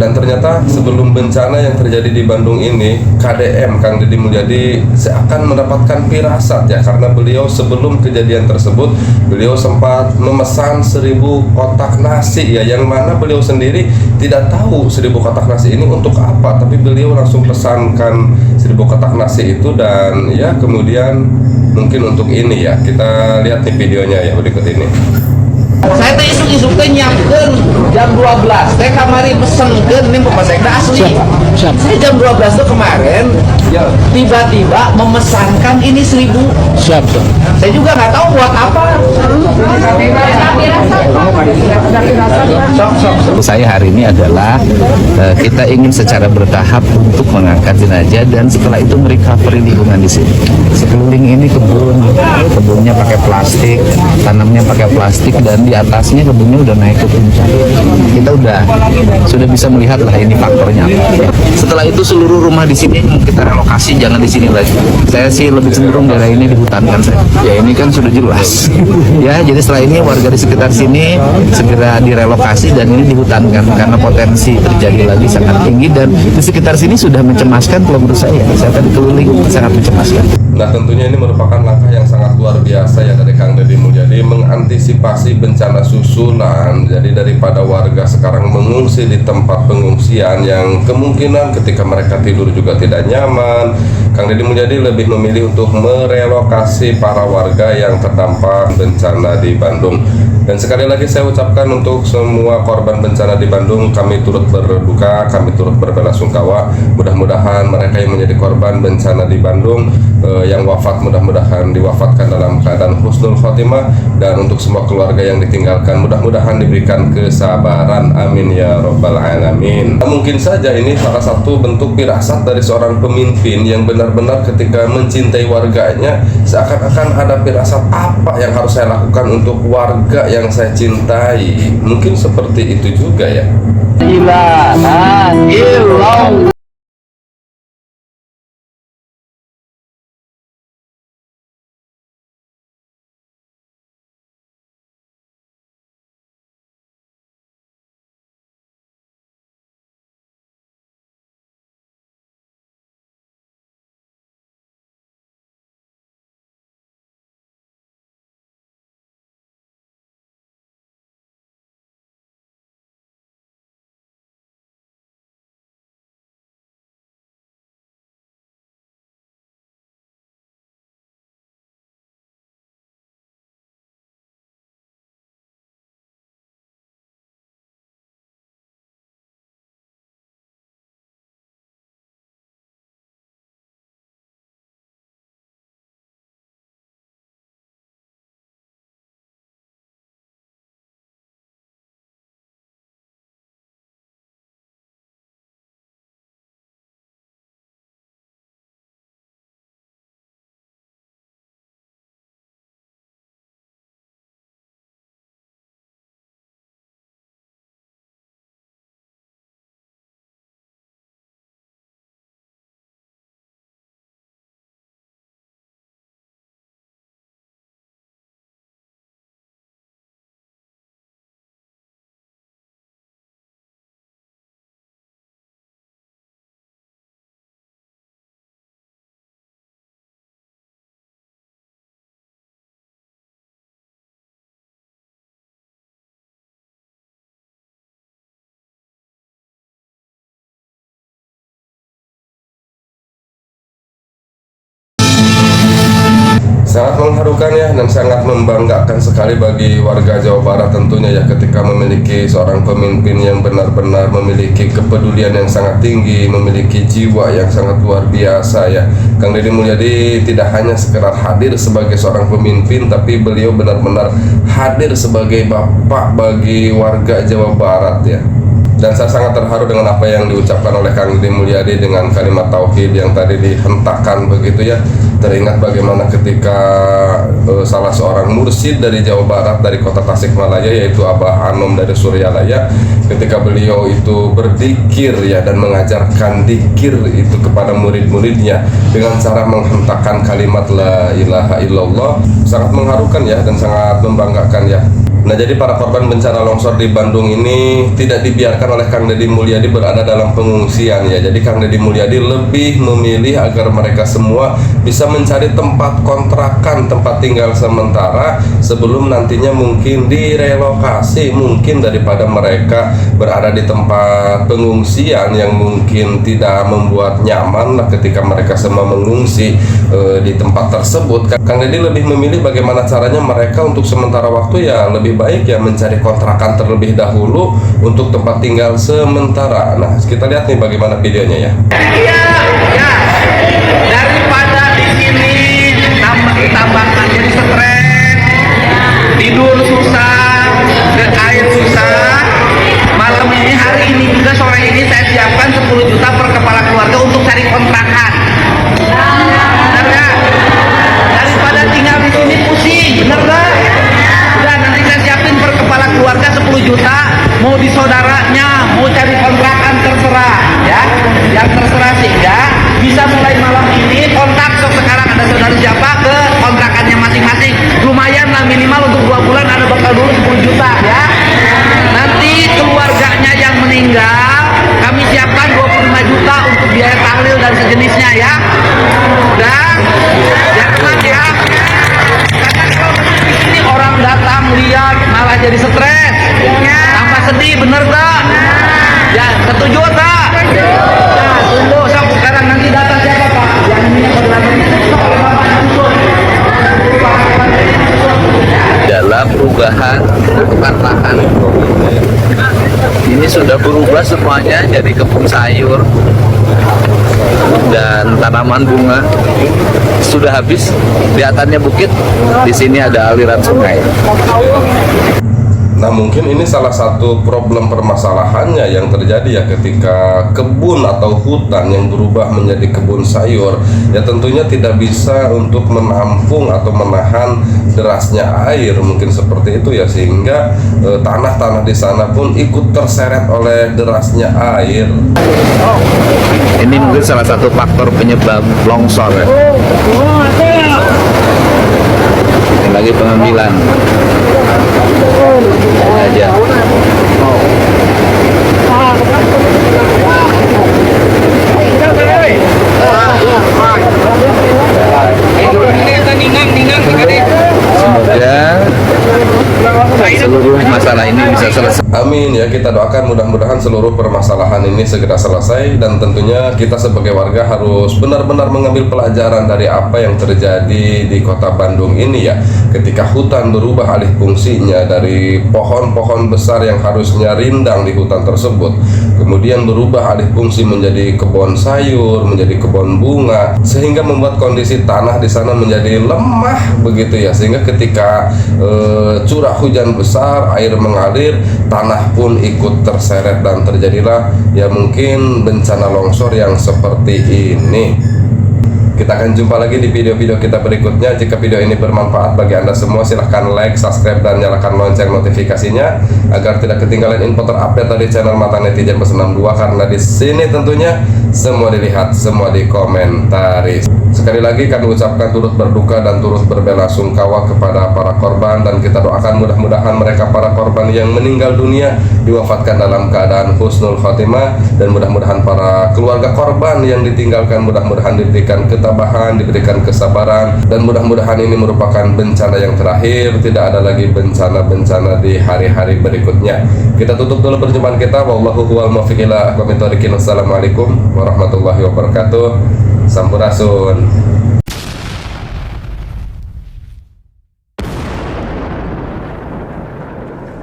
Dan ternyata sebelum bencana yang terjadi di Bandung ini, KDM Kang Deddy Mulyadi seakan mendapatkan firasat ya, karena beliau sebelum kejadian tersebut beliau sempat memesan 1000 kotak nasi ya, yang mana beliau sendiri tidak tahu 1000 kotak nasi ini untuk apa, tapi beliau langsung pesankan 1000 kotak nasi itu. Dan ya kemudian mungkin untuk ini ya, kita lihat nih videonya ya berikut ini. Saya teh isuk-isuk teh nyiapkeun jam 12 teh kamari pesenkeun nih Bapak Sekda asli. Saya jam 12 tuh kemarin tiba-tiba memesankan ini 1000. Siap. Saya juga nggak tahu buat apa. Saya hari ini adalah kita ingin secara bertahap untuk mengangkat jenazah dan setelah itu merecovery lingkungan di sini. Sekeliling ini kebunnya pakai plastik, tanamnya pakai plastik, dan di atasnya kebunnya udah naik ke puncak. Kita sudah bisa melihat lah ini faktornya apa. Setelah itu seluruh rumah di sini kita relokasi, jangan di sini lagi. Saya sih lebih cenderung daerah ini dihutankan saya. Ya ini kan sudah jelas. Ya jadi setelah ini warga di sekitar sini segera direlokasi dan ini dihutankan karena potensi terjadi lagi sangat tinggi, dan di sekitar sini sudah mencemaskan kalau menurut saya. Saya tadi keliling sangat mencemaskan. Nah tentunya ini merupakan langkah yang sangat luar biasa ya dari Kang Deddy Mulyadi, mengantisipasi bencana susulan. Jadi daripada warga sekarang mengungsi di tempat pengungsian yang kemungkinan ketika mereka tidur juga tidak nyaman, Kang Deddy Mulyadi lebih memilih untuk merelokasi para warga yang terdampak bencana di Bandung. Dan sekali lagi saya ucapkan untuk semua korban bencana di Bandung, kami turut berduka, kami turut berbelasungkawa. Mudah-mudahan mereka yang menjadi korban bencana di Bandung yang wafat mudah-mudahan diwafatkan dalam keadaan husnul khotimah, dan untuk semua keluarga yang ditinggalkan mudah-mudahan diberikan kesabaran, amin ya robbal alamin. Mungkin saja ini salah satu bentuk firasat dari seorang pemimpin yang benar-benar ketika mencintai warganya seakan-akan ada firasat apa yang harus saya lakukan untuk warga yang saya cintai. Mungkin seperti itu juga ya. Sangat mengharukan ya, dan sangat membanggakan sekali bagi warga Jawa Barat tentunya ya, ketika memiliki seorang pemimpin yang benar-benar memiliki kepedulian yang sangat tinggi, memiliki jiwa yang sangat luar biasa ya. Kang Deddy Mulyadi tidak hanya sekedar hadir sebagai seorang pemimpin, tapi beliau benar-benar hadir sebagai bapak bagi warga Jawa Barat ya. Dan saya sangat terharu dengan apa yang diucapkan oleh Kang Deddy Mulyadi dengan kalimat tauhid yang tadi dihentakkan begitu ya. Teringat bagaimana ketika salah seorang mursyid dari Jawa Barat, dari kota Tasikmalaya, yaitu Abah Anom dari Suryalaya, ketika beliau itu berzikir ya dan mengajarkan dzikir itu kepada murid-muridnya dengan cara menghentakkan kalimat la ilaha illallah, sangat mengharukan ya dan sangat membanggakan ya. Nah, jadi para korban bencana longsor di Bandung ini tidak dibiarkan oleh Kang Deddy Mulyadi berada dalam pengungsian ya. Jadi Kang Deddy Mulyadi lebih memilih agar mereka semua bisa mencari tempat kontrakan, tempat tinggal sementara sebelum nantinya mungkin direlokasi, mungkin daripada mereka berada di tempat pengungsian yang mungkin tidak membuat nyaman lah ketika mereka semua mengungsi di tempat tersebut. Kang Deddy lebih memilih bagaimana caranya mereka untuk sementara waktu ya lebih baik ya mencari kontrakan terlebih dahulu untuk tempat tinggal sementara. Nah, kita lihat nih bagaimana videonya ya. Iya, ya. Daripada di sini tambah jadi stres, tidur susah, ke air susah. Malam ini, hari ini juga sore ini saya siapkan 10 juta per kepala keluarga untuk cari kontrakan. Benar nggak? Daripada tinggal di sini pusing, bener nggak? Udah, nanti saya siapin per kepala keluarga 10 juta, mau di saudaranya, mau cari kontrakan terserah ya, yang terserah sehingga bisa mulai malam ini kontak sekarang ada saudara siapa ke kontrakannya masing-masing, lumayan lah minimal untuk 2 bulan ada bakal dulu 10 juta ya. Nanti keluarganya yang meninggal kami siapkan 25 juta untuk biaya tahlil dan sejenisnya ya. Dan ya teman ya, karena kalau di sini orang datang lihat malah jadi stres, tambah sedih, bener gak? Ya, setuju tak? Nah, tunggu sekarang nanti data siapa Pak? Yang ini dalam perubahan cakupan lahan ini sudah berubah semuanya jadi kebun sayur dan tanaman bunga. Sudah habis, kelihatannya bukit, di sini ada aliran sungai. Nah, mungkin ini salah satu problem permasalahannya yang terjadi ya ketika kebun atau hutan yang berubah menjadi kebun sayur ya tentunya tidak bisa untuk menampung atau menahan derasnya air, mungkin seperti itu ya, sehingga tanah-tanah di sana pun ikut terseret oleh derasnya air. Ini mungkin salah satu faktor penyebab longsor ya. Ini lagi pengambilan aja. Semoga seluruh masalah ini bisa selesai. Amin ya, kita doakan mudah-mudahan seluruh permasalahan ini segera selesai, dan tentunya kita sebagai warga harus benar-benar mengambil pelajaran dari apa yang terjadi di kota Bandung ini ya, ketika hutan berubah alih fungsinya dari pohon-pohon besar yang harusnya rindang di hutan tersebut kemudian berubah alih fungsi menjadi kebun sayur, menjadi kebun bunga, sehingga membuat kondisi tanah di sana menjadi lemah begitu ya, sehingga ketika curah hujan besar, air mengalir, tanah pun ikut terseret dan terjadilah ya mungkin bencana longsor yang seperti ini. Kita akan jumpa lagi di video-video kita berikutnya. Jika video ini bermanfaat bagi Anda semua, silahkan like, subscribe, dan nyalakan lonceng notifikasinya agar tidak ketinggalan info terupdate dari channel Mata Netizen Plus 62, karena di sini tentunya semua dilihat, semua dikomentari. Sekali lagi kami ucapkan turut berduka dan turut berbelasungkawa kepada para korban, dan kita doakan mudah-mudahan mereka para korban yang meninggal dunia diwafatkan dalam keadaan husnul khotimah, dan mudah-mudahan para keluarga korban yang ditinggalkan mudah-mudahan diberikan ketabahan, diberikan kesabaran, dan mudah-mudahan ini merupakan bencana yang terakhir, tidak ada lagi bencana-bencana di hari-hari berikutnya. Kita tutup dulu perjumpaan kita. Wallahu huwal muwaffiq ila aqwamit thoriqin. Wassalamualaikum warahmatullahi wabarakatuh. Sampurasun.